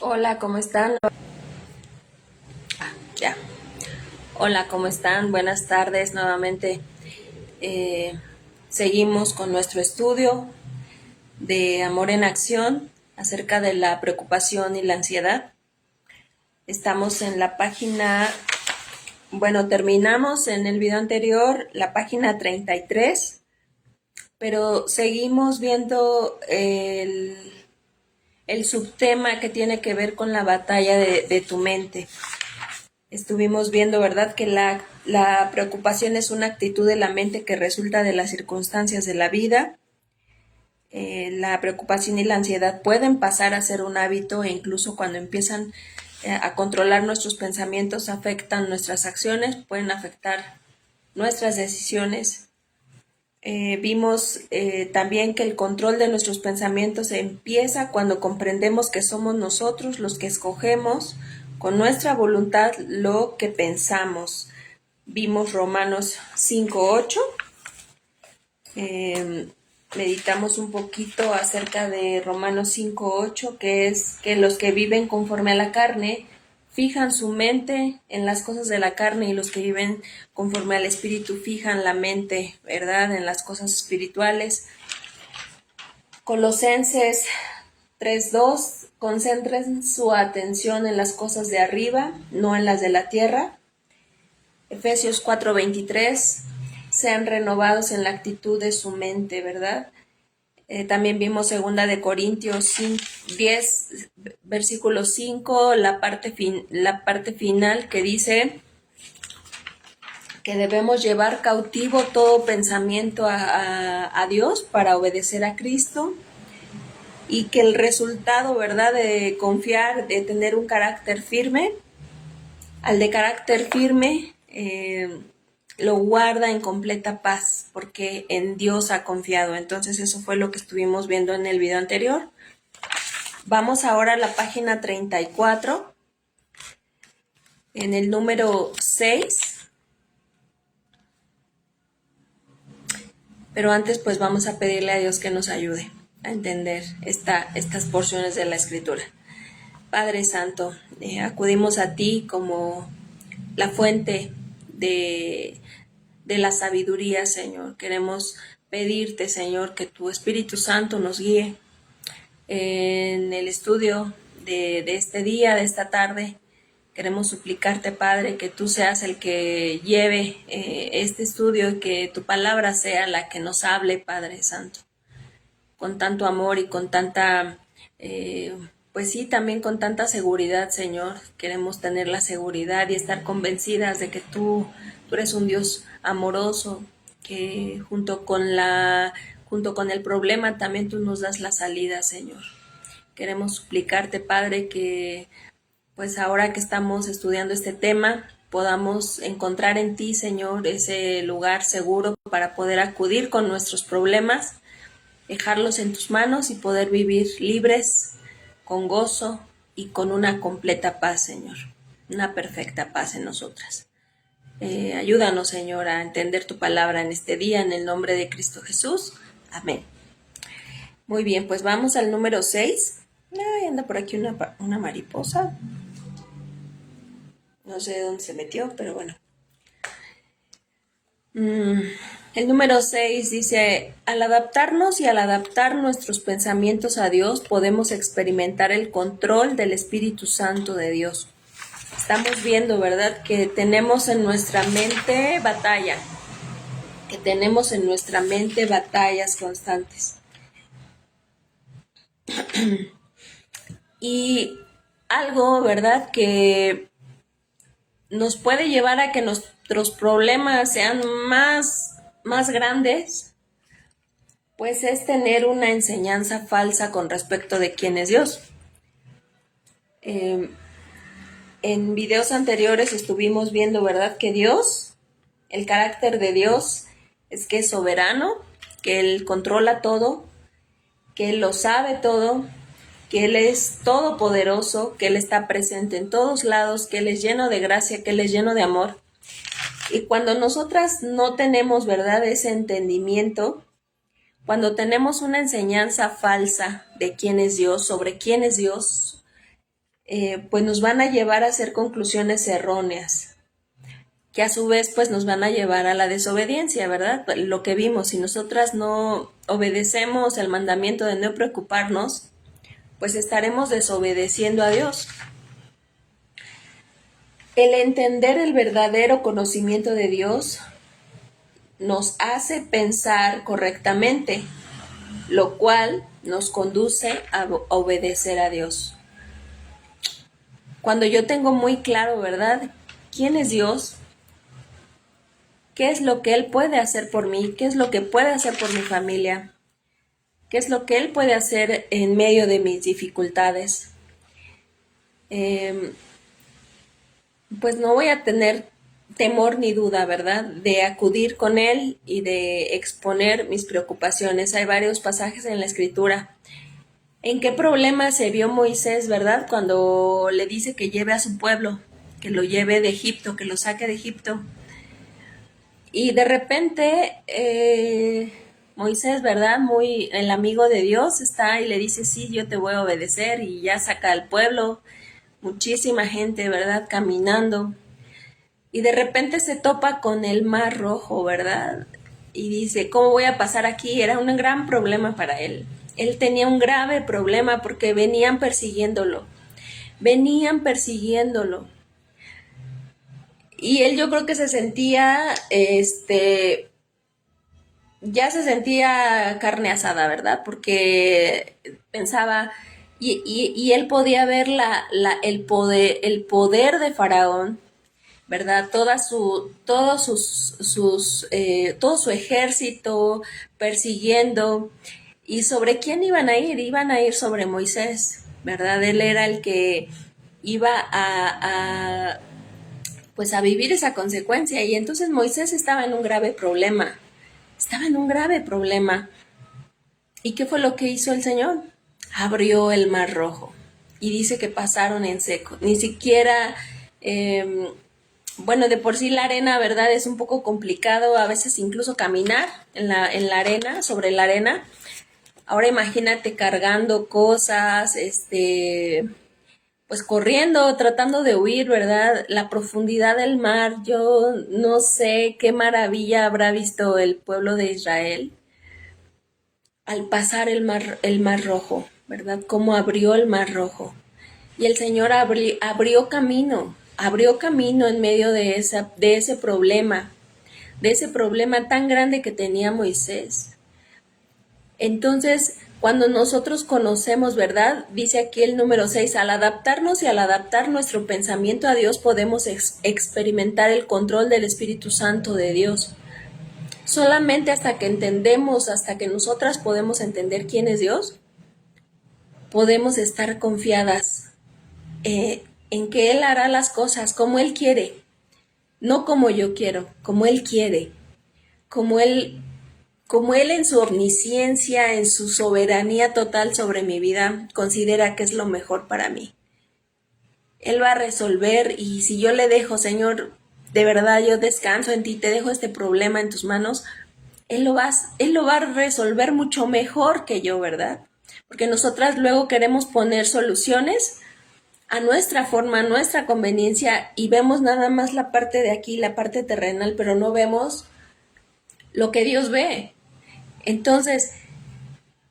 Hola, ¿cómo están? Ya. Hola, ¿cómo están? Buenas tardes nuevamente. Eh, Seguimos con nuestro estudio de Amor en Acción acerca de la preocupación y la ansiedad. Estamos en la página, bueno, terminamos en el video anterior la página 33, pero seguimos viendo el subtema que tiene que ver con la batalla de tu mente. Estuvimos viendo, ¿verdad?, que la preocupación es una actitud de la mente que resulta de las circunstancias de la vida. La preocupación y la ansiedad pueden pasar a ser un hábito e incluso cuando empiezan a controlar nuestros pensamientos afectan nuestras acciones, pueden afectar nuestras decisiones. Vimos también que el control de nuestros pensamientos empieza cuando comprendemos que somos nosotros los que escogemos con nuestra voluntad lo que pensamos. Vimos Romanos 5:8. Eh, Meditamos un poquito acerca de Romanos 5:8, que es que los que viven conforme a la carne fijan su mente en las cosas de la carne y los que viven conforme al espíritu fijan la mente, ¿verdad?, en las cosas espirituales. Colosenses 3:2, concentren su atención en las cosas de arriba, no en las de la tierra. Efesios 4:23, sean renovados en la actitud de su mente, ¿verdad? También vimos segunda de Corintios 10, versículo 5, la parte final que dice que debemos llevar cautivo todo pensamiento a Dios para obedecer a Cristo y que el resultado, ¿verdad?, de confiar, de tener un carácter firme, al de carácter firme, lo guarda en completa paz porque en Dios ha confiado. Entonces eso fue lo que estuvimos viendo en el video anterior. Vamos ahora a la página 34, en el número 6. Pero antes pues vamos a pedirle a Dios que nos ayude a entender estas porciones de la Escritura. Padre Santo, acudimos a ti como la fuente de la sabiduría, Señor. Queremos pedirte, Señor, que tu Espíritu Santo nos guíe en el estudio de este día, de esta tarde. Queremos suplicarte, Padre, que tú seas el que lleve este estudio y que tu palabra sea la que nos hable, Padre Santo, con tanto amor y con tanta, pues sí, también con tanta seguridad, Señor. Queremos tener la seguridad y estar convencidas de que tú eres un Dios amoroso, que junto con el problema también tú nos das la salida, Señor. Queremos suplicarte, Padre, que pues ahora que estamos estudiando este tema, podamos encontrar en ti, Señor, ese lugar seguro para poder acudir con nuestros problemas, dejarlos en tus manos y poder vivir libres, con gozo y con una completa paz, Señor, una perfecta paz en nosotras. Ayúdanos, Señor, a entender tu palabra en este día, en el nombre de Cristo Jesús. Amén. Muy bien, pues vamos al número 6. Ay, anda por aquí una mariposa. No sé de dónde se metió, pero bueno. El número 6 dice, al adaptarnos y al adaptar nuestros pensamientos a Dios, podemos experimentar el control del Espíritu Santo de Dios. Estamos viendo, ¿verdad?, que tenemos en nuestra mente batalla, que tenemos en nuestra mente batallas constantes. Y algo, ¿verdad?, que nos puede llevar a que nuestros problemas sean más grandes, pues es tener una enseñanza falsa con respecto de quién es Dios. En videos anteriores estuvimos viendo, ¿verdad?, que Dios, el carácter de Dios es que es soberano, que Él controla todo, que Él lo sabe todo, que Él es todopoderoso, que Él está presente en todos lados, que Él es lleno de gracia, que Él es lleno de amor. Y cuando nosotras no tenemos, ¿verdad?, ese entendimiento, cuando tenemos una enseñanza falsa de quién es Dios, sobre quién es Dios, pues nos van a llevar a hacer conclusiones erróneas, que a su vez pues nos van a llevar a la desobediencia, ¿verdad? Lo que vimos, si nosotras no obedecemos el mandamiento de no preocuparnos, pues estaremos desobedeciendo a Dios. El entender el verdadero conocimiento de Dios nos hace pensar correctamente, lo cual nos conduce a obedecer a Dios. Cuando yo tengo muy claro, ¿verdad?, quién es Dios, qué es lo que Él puede hacer por mí, qué es lo que puede hacer por mi familia, qué es lo que Él puede hacer en medio de mis dificultades, pues no voy a tener temor ni duda, ¿verdad?, de acudir con Él y de exponer mis preocupaciones. Hay varios pasajes en la Escritura. ¿En qué problema se vio Moisés, verdad?, cuando le dice que lleve a su pueblo, que lo lleve de Egipto, que lo saque de Egipto. Y de repente Moisés, ¿verdad?, muy el amigo de Dios, está y le dice, sí, yo te voy a obedecer, y ya saca al pueblo, muchísima gente, ¿verdad?, caminando. Y de repente se topa con el Mar Rojo, ¿verdad? Y dice, ¿cómo voy a pasar aquí? Era un gran problema para él. Él tenía un grave problema porque venían persiguiéndolo. Venían persiguiéndolo. Y él, yo creo que se sentía, ya se sentía carne asada, ¿verdad? Porque pensaba, y él podía ver el poder de Faraón, ¿verdad? Todo su ejército persiguiendo. ¿Y sobre quién iban a ir? Iban a ir sobre Moisés, ¿verdad? Él era el que iba pues a vivir esa consecuencia. Y entonces Moisés estaba en un grave problema. Estaba en un grave problema. ¿Y qué fue lo que hizo el Señor? Abrió el Mar Rojo. Y dice que pasaron en seco. Ni siquiera... bueno, de por sí la arena, ¿verdad?, es un poco complicado a veces incluso caminar en la arena, sobre la arena. Ahora imagínate cargando cosas, pues corriendo, tratando de huir, ¿verdad? La profundidad del mar, yo no sé qué maravilla habrá visto el pueblo de Israel al pasar el mar Rojo, ¿verdad? Cómo abrió el Mar Rojo. Y el Señor abrió camino en medio de ese problema tan grande que tenía Moisés. Entonces, cuando nosotros conocemos, ¿verdad?, dice aquí el número 6, al adaptarnos y al adaptar nuestro pensamiento a Dios, podemos experimentar el control del Espíritu Santo de Dios. Solamente hasta que entendemos, hasta que nosotras podemos entender quién es Dios, podemos estar confiadas en que Él hará las cosas como Él quiere, no como yo quiero, como Él quiere, como Él en su omnisciencia, en su soberanía total sobre mi vida, considera que es lo mejor para mí. Él va a resolver, y si yo le dejo, Señor, de verdad yo descanso en ti, te dejo este problema en tus manos, Él lo va a resolver mucho mejor que yo, ¿verdad? Porque nosotras luego queremos poner soluciones a nuestra forma, a nuestra conveniencia, y vemos nada más la parte de aquí, la parte terrenal, pero no vemos lo que Dios ve. Entonces,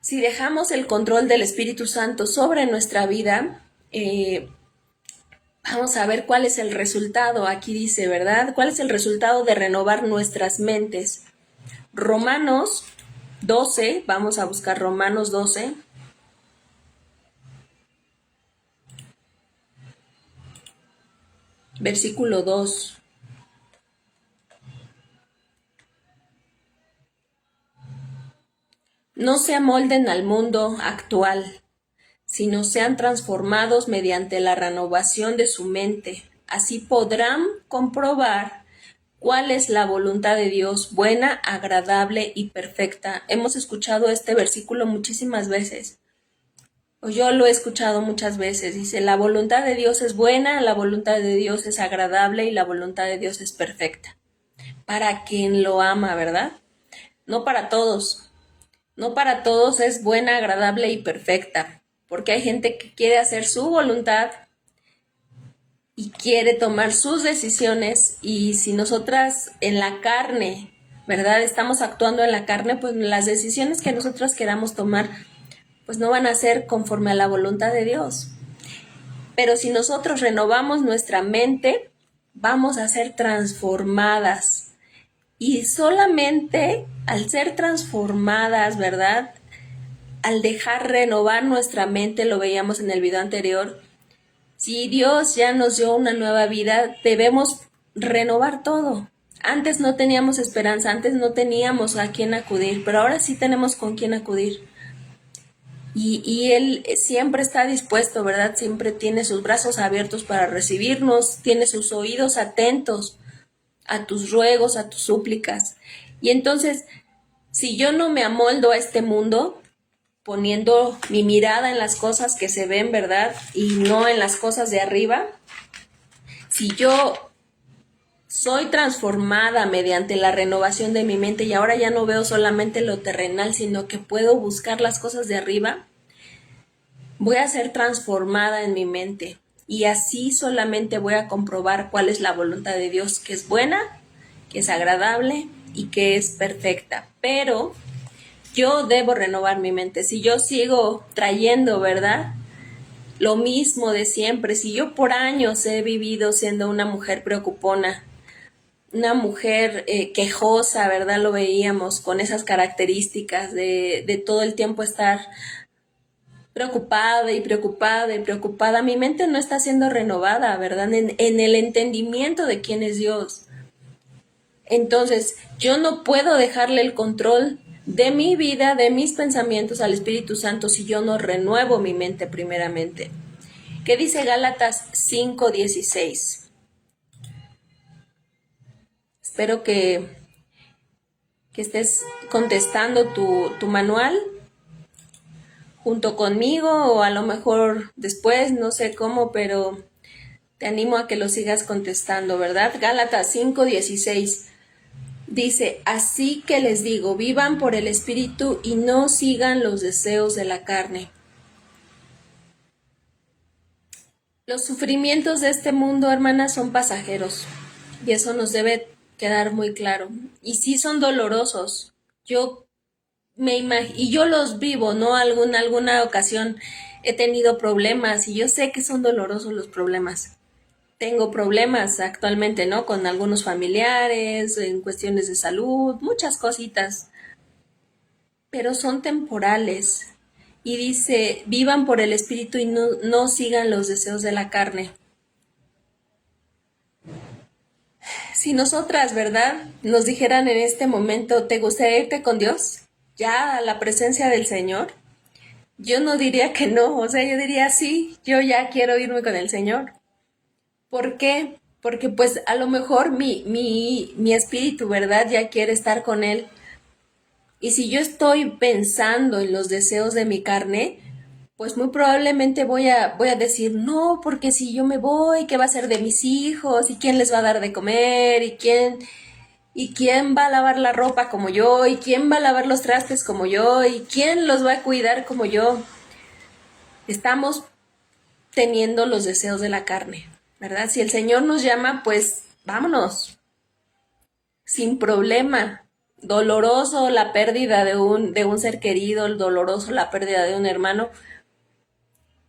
si dejamos el control del Espíritu Santo sobre nuestra vida, vamos a ver cuál es el resultado. Aquí dice, ¿verdad? ¿Cuál es el resultado de renovar nuestras mentes? Romanos 12, vamos a buscar Romanos 12. Versículo 2. No se amolden al mundo actual, sino sean transformados mediante la renovación de su mente. Así podrán comprobar cuál es la voluntad de Dios, buena, agradable y perfecta. Hemos escuchado este versículo muchísimas veces. Yo lo he escuchado muchas veces. Dice, la voluntad de Dios es buena, la voluntad de Dios es agradable y la voluntad de Dios es perfecta. Para quien lo ama, ¿verdad? No para todos. No para todos es buena, agradable y perfecta, porque hay gente que quiere hacer su voluntad y quiere tomar sus decisiones, y si nosotras en la carne, ¿verdad? Estamos actuando en la carne, pues las decisiones que nosotras queramos tomar, pues no van a ser conforme a la voluntad de Dios. Pero si nosotros renovamos nuestra mente, vamos a ser transformadas. Y solamente al ser transformadas, ¿verdad? Al dejar renovar nuestra mente, lo veíamos en el video anterior, si Dios ya nos dio una nueva vida, debemos renovar todo. Antes no teníamos esperanza, antes no teníamos a quién acudir, pero ahora sí tenemos con quién acudir. Y Él siempre está dispuesto, ¿verdad? Siempre tiene sus brazos abiertos para recibirnos, tiene sus oídos atentos a tus ruegos, a tus súplicas. Y entonces, si yo no me amoldo a este mundo, poniendo mi mirada en las cosas que se ven, ¿verdad? Y no en las cosas de arriba, si yo soy transformada mediante la renovación de mi mente y ahora ya no veo solamente lo terrenal, sino que puedo buscar las cosas de arriba, voy a ser transformada en mi mente y así solamente voy a comprobar cuál es la voluntad de Dios, que es buena, que es agradable y que es perfecta. Pero yo debo renovar mi mente. Si yo sigo trayendo, ¿verdad?, lo mismo de siempre, si yo por años he vivido siendo una mujer preocupona, una mujer quejosa, ¿verdad? Lo veíamos con esas características de todo el tiempo estar preocupada y preocupada y preocupada. Mi mente no está siendo renovada, ¿verdad? En el entendimiento de quién es Dios. Entonces, yo no puedo dejarle el control de mi vida, de mis pensamientos al Espíritu Santo si yo no renuevo mi mente primeramente. ¿Qué dice Gálatas 5:16? Espero que estés contestando tu manual junto conmigo o a lo mejor después, no sé cómo, pero te animo a que lo sigas contestando, ¿verdad? Gálatas 5:16 dice, así que les digo, vivan por el Espíritu y no sigan los deseos de la carne. Los sufrimientos de este mundo, hermanas, son pasajeros y eso nos debe quedar muy claro. Y sí son dolorosos. Yo y yo los vivo, ¿no? Alguna ocasión he tenido problemas y yo sé que son dolorosos los problemas. Tengo problemas actualmente, ¿no? Con algunos familiares, en cuestiones de salud, muchas cositas, pero son temporales. Y dice, vivan por el Espíritu y no sigan los deseos de la carne. Si nosotras, ¿verdad?, nos dijeran en este momento, ¿te gustaría irte con Dios? Ya a la presencia del Señor. Yo no diría que no, o sea, yo diría sí, yo ya quiero irme con el Señor. ¿Por qué? Porque pues a lo mejor mi espíritu, ¿verdad?, ya quiere estar con Él. Y si yo estoy pensando en los deseos de mi carne, pues muy probablemente voy a decir, no, porque si yo me voy, ¿qué va a ser de mis hijos? ¿Y quién les va a dar de comer? ¿Y quién va a lavar la ropa como yo? ¿Y quién va a lavar los trastes como yo? ¿Y quién los va a cuidar como yo? Estamos teniendo los deseos de la carne, ¿verdad? Si el Señor nos llama, pues vámonos, sin problema. Doloroso la pérdida de un ser querido, doloroso la pérdida de un hermano,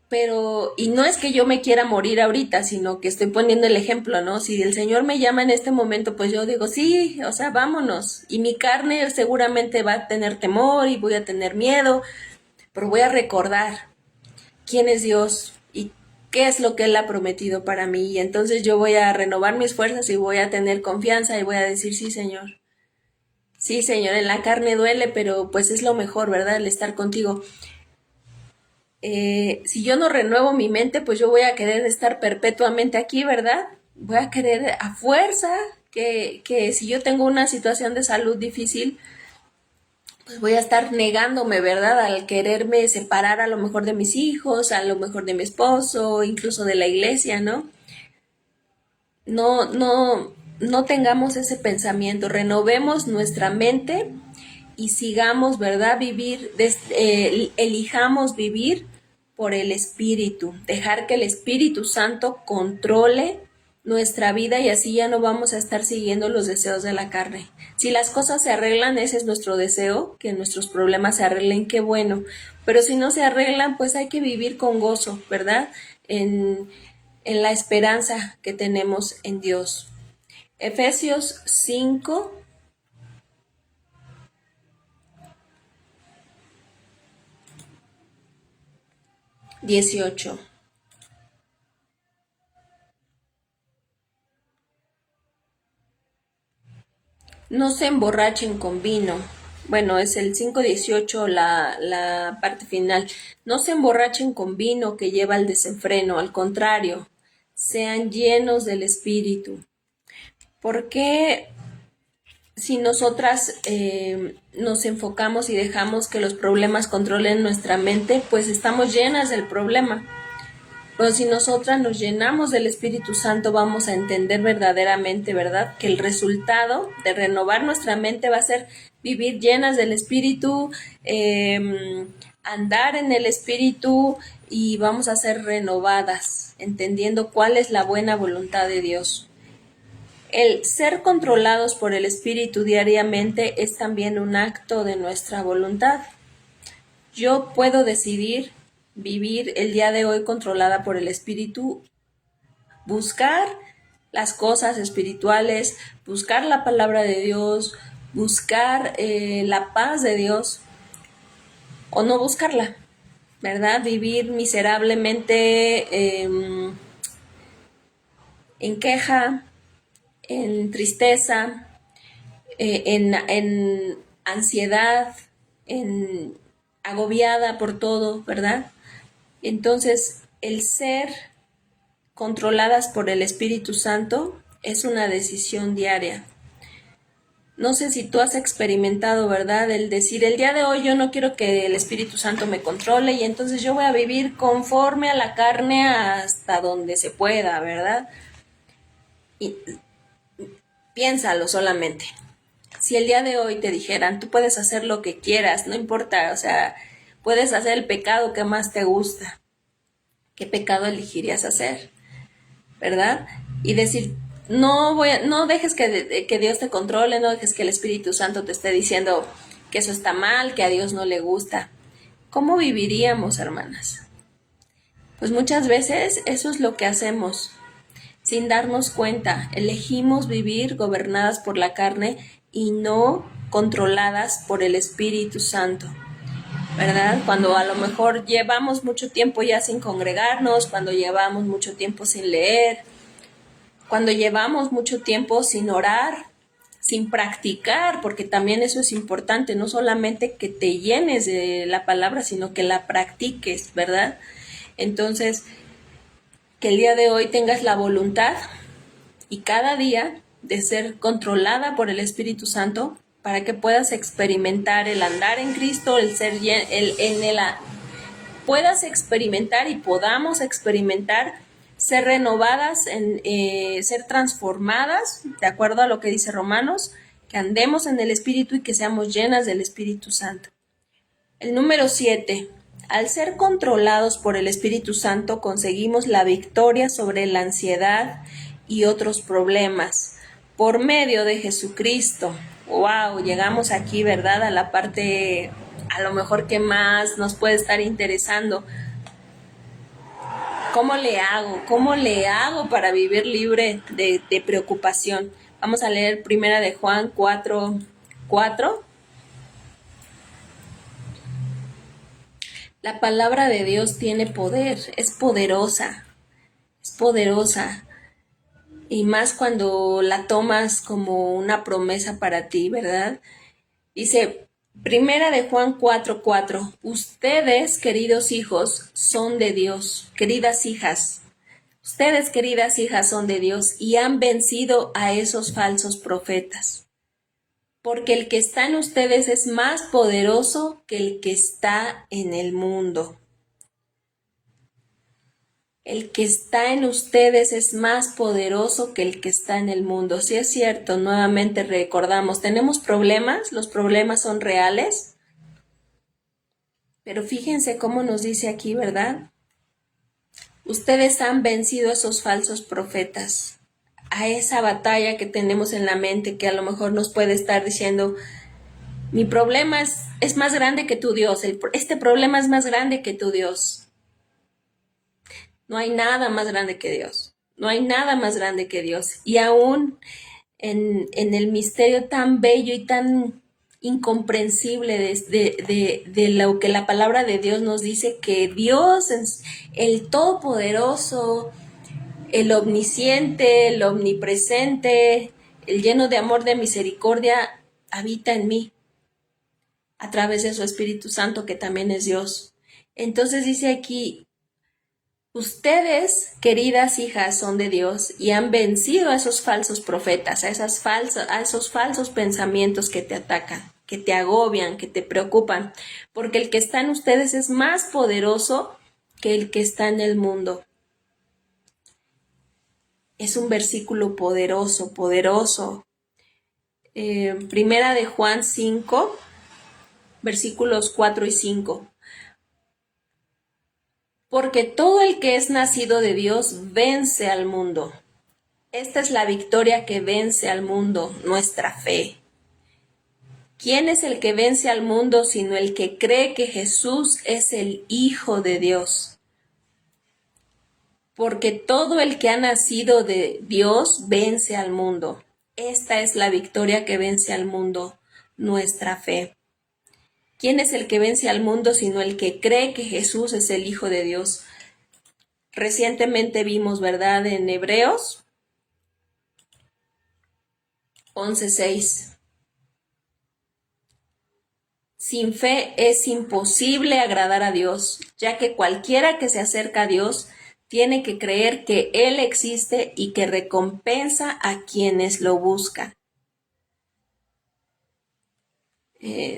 pero, y no es que yo me quiera morir ahorita, sino que estoy poniendo el ejemplo, ¿no? Si el Señor me llama en este momento, pues yo digo, sí, o sea, vámonos. Y mi carne seguramente va a tener temor y voy a tener miedo, pero voy a recordar quién es Dios y qué es lo que Él ha prometido para mí. Y entonces yo voy a renovar mis fuerzas y voy a tener confianza y voy a decir, sí, Señor. Sí, Señor, en la carne duele, pero pues es lo mejor, ¿verdad? El estar contigo. Si yo no renuevo mi mente, pues yo voy a querer estar perpetuamente aquí, ¿verdad? Voy a querer a fuerza que si yo tengo una situación de salud difícil, pues voy a estar negándome, ¿verdad? Al quererme separar a lo mejor de mis hijos, a lo mejor de mi esposo, incluso de la iglesia, ¿no? No tengamos ese pensamiento, renovemos nuestra mente y sigamos, ¿verdad? Elijamos vivir por el Espíritu, dejar que el Espíritu Santo controle nuestra vida y así ya no vamos a estar siguiendo los deseos de la carne. Si las cosas se arreglan, ese es nuestro deseo, que nuestros problemas se arreglen, qué bueno. Pero si no se arreglan, pues hay que vivir con gozo, ¿verdad? En la esperanza que tenemos en Dios. Efesios 5, 18. No se emborrachen con vino. Bueno, es el 5:18 la parte final. No se emborrachen con vino que lleva al desenfreno, al contrario, sean llenos del Espíritu. Porque si nosotras nos enfocamos y dejamos que los problemas controlen nuestra mente, pues estamos llenas del problema. Pero si nosotras nos llenamos del Espíritu Santo, vamos a entender verdaderamente, ¿verdad? Que el resultado de renovar nuestra mente va a ser vivir llenas del Espíritu, andar en el Espíritu y vamos a ser renovadas, entendiendo cuál es la buena voluntad de Dios. El ser controlados por el Espíritu diariamente es también un acto de nuestra voluntad. Yo puedo decidir vivir el día de hoy controlada por el Espíritu, buscar las cosas espirituales, buscar la palabra de Dios, buscar la paz de Dios o no buscarla, ¿verdad? Vivir miserablemente en queja, en tristeza, en ansiedad, en agobiada por todo, ¿verdad? Entonces, el ser controladas por el Espíritu Santo es una decisión diaria. No sé si tú has experimentado, ¿verdad? El decir, el día de hoy yo no quiero que el Espíritu Santo me controle y entonces yo voy a vivir conforme a la carne hasta donde se pueda, ¿verdad? Y piénsalo solamente. Si el día de hoy te dijeran, tú puedes hacer lo que quieras, no importa, o sea, puedes hacer el pecado que más te gusta, ¿qué pecado elegirías hacer? ¿Verdad? Y decir, no dejes que Dios te controle, no dejes que el Espíritu Santo te esté diciendo que eso está mal, que a Dios no le gusta. ¿Cómo viviríamos, hermanas? Pues muchas veces eso es lo que hacemos, sin darnos cuenta. Elegimos vivir gobernadas por la carne y no controladas por el Espíritu Santo, ¿verdad? Cuando a lo mejor llevamos mucho tiempo ya sin congregarnos, cuando llevamos mucho tiempo sin leer, cuando llevamos mucho tiempo sin orar, sin practicar, porque también eso es importante, no solamente que te llenes de la palabra, sino que la practiques, ¿verdad? Entonces, que el día de hoy tengas la voluntad y cada día de ser controlada por el Espíritu Santo para que puedas experimentar el andar en Cristo, el ser puedas experimentar y podamos experimentar ser renovadas, ser transformadas, de acuerdo a lo que dice Romanos, que andemos en el Espíritu y que seamos llenas del Espíritu Santo. El número 7. Al ser controlados por el Espíritu Santo, conseguimos la victoria sobre la ansiedad y otros problemas por medio de Jesucristo. Wow, llegamos aquí, ¿verdad? A la parte a lo mejor que más nos puede estar interesando. ¿Cómo le hago? ¿Cómo le hago para vivir libre de preocupación? Vamos a leer primera de Juan 4:4. La palabra de Dios tiene poder, es poderosa, y más cuando la tomas como una promesa para ti, ¿verdad? Dice, primera de Juan 4:4, ustedes, queridos hijos, son de Dios, queridas hijas, ustedes, queridas hijas, son de Dios y han vencido a esos falsos profetas. Porque el que está en ustedes es más poderoso que el que está en el mundo. El que está en ustedes es más poderoso que el que está en el mundo. Sí es cierto, nuevamente recordamos, tenemos problemas, los problemas son reales. Pero fíjense cómo nos dice aquí, ¿verdad? Ustedes han vencido a esos falsos profetas, a esa batalla que tenemos en la mente que a lo mejor nos puede estar diciendo, mi problema es más grande que tu Dios, este problema es más grande que tu Dios. No hay nada más grande que Dios, no hay nada más grande que Dios. Y aún en el misterio tan bello y tan incomprensible de lo que la palabra de Dios nos dice, que Dios, el Todopoderoso, el omnisciente, el omnipresente, el lleno de amor, de misericordia, habita en mí a través de su Espíritu Santo, que también es Dios. Entonces dice aquí, ustedes, queridas hijas, son de Dios y han vencido a esos falsos profetas, a esos falsos pensamientos que te atacan, que te agobian, que te preocupan, porque el que está en ustedes es más poderoso que el que está en el mundo. Es un versículo poderoso, poderoso. Primera de Juan 5, versículos 4 y 5. Porque todo el que es nacido de Dios vence al mundo. Esta es la victoria que vence al mundo, nuestra fe. ¿Quién es el que vence al mundo sino el que cree que Jesús es el Hijo de Dios? Porque todo el que ha nacido de Dios vence al mundo. Esta es la victoria que vence al mundo, nuestra fe. ¿Quién es el que vence al mundo sino el que cree que Jesús es el Hijo de Dios? Recientemente vimos, ¿verdad?, en Hebreos 11:6. Sin fe es imposible agradar a Dios, ya que cualquiera que se acerca a Dios tiene que creer que Él existe y que recompensa a quienes lo buscan.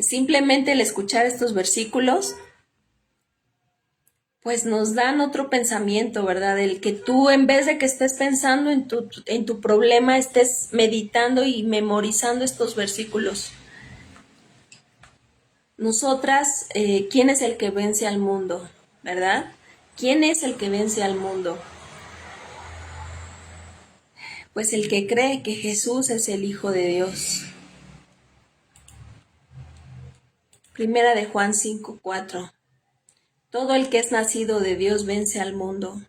Simplemente el escuchar estos versículos, pues nos dan otro pensamiento, ¿verdad? El que tú, en vez de que estés pensando en tu problema, estés meditando y memorizando estos versículos. Nosotras, ¿quién es el que vence al mundo? ¿Verdad? ¿Quién es el que vence al mundo? Pues el que cree que Jesús es el Hijo de Dios. Primera de Juan 5:4. Todo el que es nacido de Dios vence al mundo.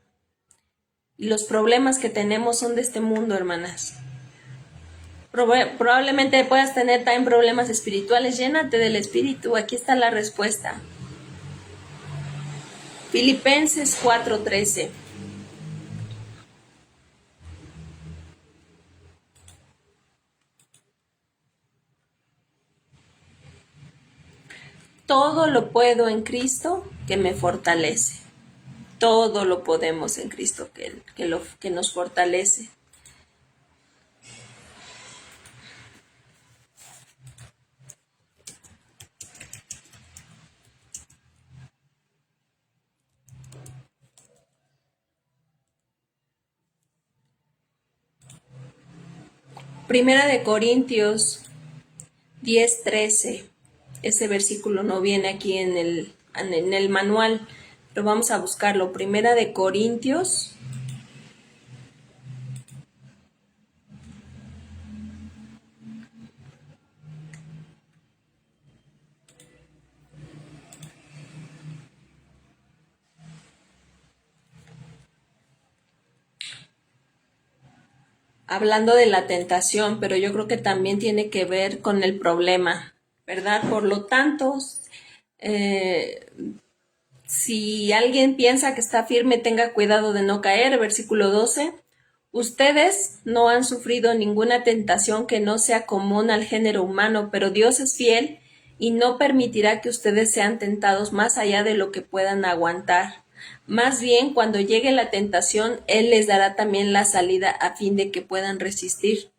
Y los problemas que tenemos son de este mundo, hermanas. Probablemente puedas tener también problemas espirituales. Llénate del Espíritu. Aquí está la respuesta. Filipenses 4:13. Todo lo puedo en Cristo que me fortalece. Todo lo podemos en Cristo que nos fortalece. Primera de Corintios 10:13. Ese versículo no viene aquí en el manual, pero vamos a buscarlo. Primera de Corintios. Hablando de la tentación, pero yo creo que también tiene que ver con el problema, ¿verdad? Por lo tanto, si alguien piensa que está firme, tenga cuidado de no caer. Versículo 12. Ustedes no han sufrido ninguna tentación que no sea común al género humano, pero Dios es fiel y no permitirá que ustedes sean tentados más allá de lo que puedan aguantar. Más bien, cuando llegue la tentación, Él les dará también la salida a fin de que puedan resistir.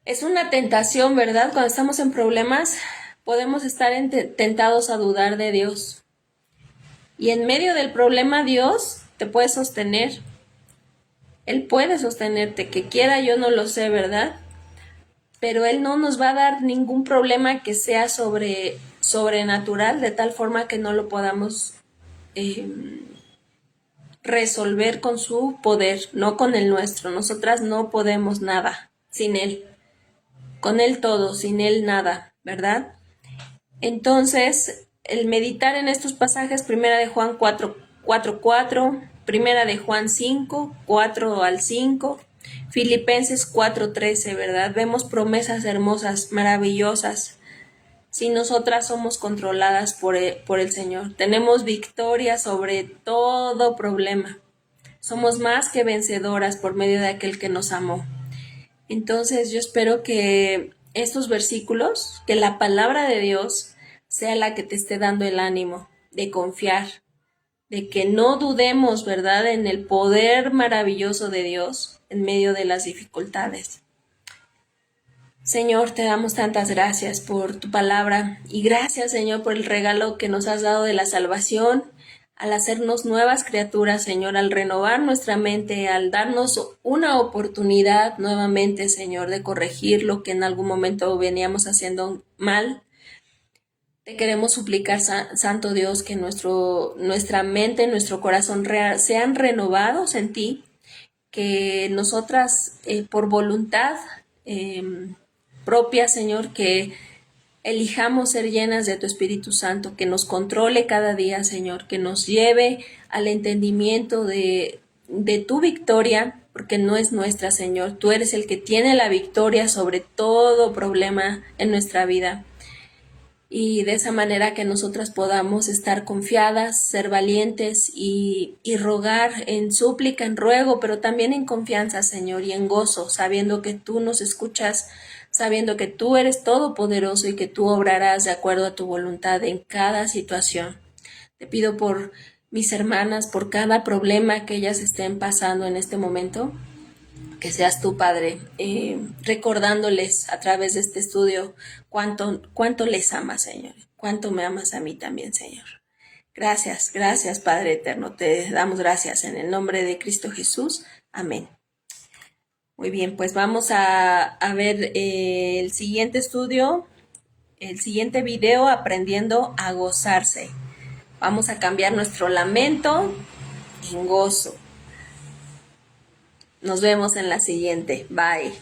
Es una tentación, ¿verdad? Cuando estamos en problemas, podemos estar tentados a dudar de Dios. Y en medio del problema, Dios te puede sostener. Él puede sostenerte, que quiera yo no lo sé, ¿verdad? Pero Él no nos va a dar ningún problema que sea sobrenatural, de tal forma que no lo podamos resolver con su poder, no con el nuestro. Nosotras no podemos nada sin Él. Con Él todo, sin Él nada, ¿verdad? Entonces, el meditar en estos pasajes, primera de Juan 4:4, primera de Juan 5:4 al 5, Filipenses 4:13, ¿verdad? Vemos promesas hermosas, maravillosas. Si nosotras somos controladas por el Señor, tenemos victoria sobre todo problema. Somos más que vencedoras por medio de aquel que nos amó. Entonces yo espero que estos versículos, que la palabra de Dios sea la que te esté dando el ánimo de confiar, de que no dudemos, ¿verdad?, en el poder maravilloso de Dios en medio de las dificultades. Señor, te damos tantas gracias por tu palabra y gracias, Señor, por el regalo que nos has dado de la salvación, al hacernos nuevas criaturas, Señor, al renovar nuestra mente, al darnos una oportunidad nuevamente, Señor, de corregir lo que en algún momento veníamos haciendo mal. Te queremos suplicar, Santo Dios, que nuestra mente, nuestro corazón sean renovados en ti, que nosotras por voluntad propia, Señor, que elijamos ser llenas de tu Espíritu Santo, que nos controle cada día, Señor, que nos lleve al entendimiento de tu victoria, porque no es nuestra, Señor. Tú eres el que tiene la victoria sobre todo problema en nuestra vida. Y de esa manera que nosotras podamos estar confiadas, ser valientes y rogar en súplica, en ruego, pero también en confianza, Señor, y en gozo, sabiendo que tú nos escuchas, sabiendo que tú eres todopoderoso y que tú obrarás de acuerdo a tu voluntad en cada situación. Te pido por mis hermanas, por cada problema que ellas estén pasando en este momento, que seas tú, Padre, recordándoles a través de este estudio cuánto les amas, Señor, cuánto me amas a mí también, Señor. Gracias, gracias, Padre eterno, te damos gracias en el nombre de Cristo Jesús. Amén. Muy bien, pues vamos a ver el siguiente estudio, el siguiente video, aprendiendo a gozarse. Vamos a cambiar nuestro lamento en gozo. Nos vemos en la siguiente. Bye.